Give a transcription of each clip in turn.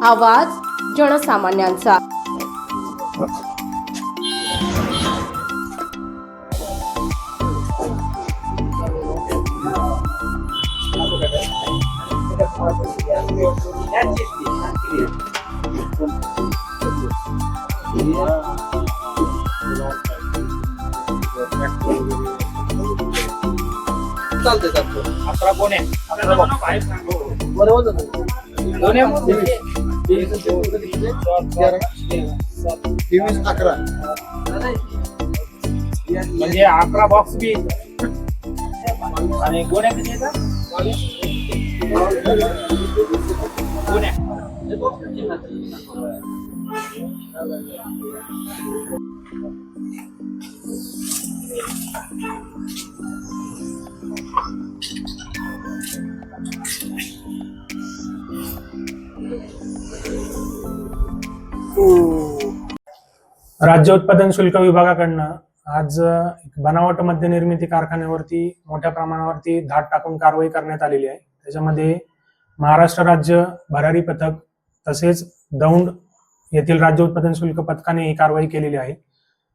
आवाज जनसामान्यांचा। चालते 11 कोण आहे 11 बरोबर 11 म्हणजे 11 बॉक्स बी आणि गोण्या किती येतात गोण्या राज्य उत्पादन शुल्क विभागाकडनं आज बनावट मद्य निर्मिती कारखान्यावरती मोठ्या प्रमाणावरती धाड टाकून कारवाई करण्यात आलेली आहे। त्याच्यामध्ये महाराष्ट्र राज्य भरारी पथक तसेच दौंड येथील राज्य उत्पादन शुल्क पथकाने ही कारवाई केलेली आहे।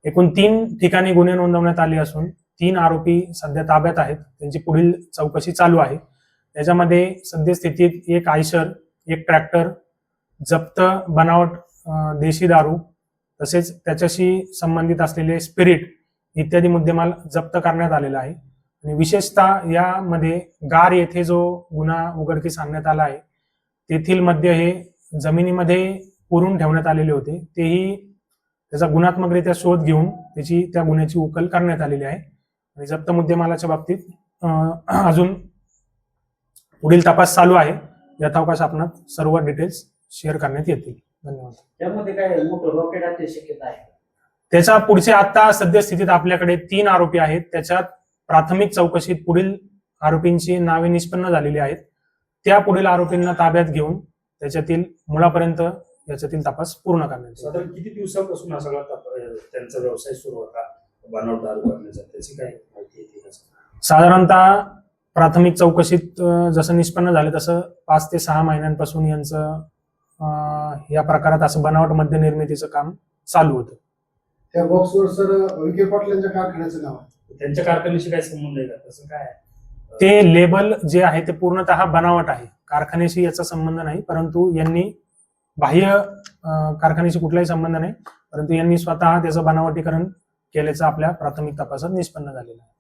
एकूण 3 ठिकाणी गुन्हे नोंदवण्यात आले असून 3 आरोपी सध्या ताब्यात आहेत, त्यांची पुढील चौकशी चालू आहे। त्याच्यामध्ये सद्यस्थितीत एक आयशर, एक ट्रॅक्टर, जप्त बनावट देशी दारू तसेच त्याच्याशी संबंधित असलेले स्पिरिट इत्यादी मुद्देमाल जप्त करण्यात आलेला आहे। आणि विशेषतः यामध्ये गार येथे जो गुन्हा उघडकीस आणण्यात आला आहे तेथील मद्य हे जमिनीमध्ये पुरून ठेवण्यात आलेले होते, तेही त्याचा गुणात्मकरित्या शोध घेऊन त्या गुन्ह्याची उकल करण्यात आलेली आहे। आणि जप्त मुद्देमालाच्या बाबतीत अजून पुढील तपास चालू आहे। यथावकाश आपण सर्व डिटेल्स शेअर करण्यात येतील। धन्यवाद। त्यामध्ये काय मोठं रॉकेटाची शक्यता आहे? त्याच्या पुढचे आता सद्यस्थितीत आपल्याकडे 3 आरोपी आहेत। त्याच्यात प्राथमिक चौकशीत पुढील आरोपींची नावे निष्पन्न झालेली आहेत। त्या पुढील आरोपींना ताब्यात घेऊन त्याच्यातील मुळापर्यंत याच्यातील तपास पूर्ण करण्यात येईल। साधारण किती दिवसापासून हा सगळा त्यांचा व्यवसाय सुरू होता बनावट दारू करण्याचा, त्याची काय माहिती आहे? साधारणतः प्राथमिक चौकशीत जसं निष्पन्न झालं तसं 5 ते 6 महिन्यांपासून यांचं या प्रकारात असं बनावट मद्य निर्मितीचं काम चालू होतं। त्या बॉक्सवर सर विखे पाटलांच्या कारखान्याचं नाव आहे, त्यांच्या कारखान्याशी काय संबंध आहे का? तसं काय ते लेबल जे आहे ते पूर्णतः बनावट आहे, कारखान्याशी याचा संबंध नाही। परंतु यांनी बाह्य कारखान्याशी कुठलाही संबंध नाही, परंतु यांनी स्वतः त्याचं बनावटीकरण केल्याचं आपल्या प्राथमिक तपासात निष्पन्न झालेलं आहे।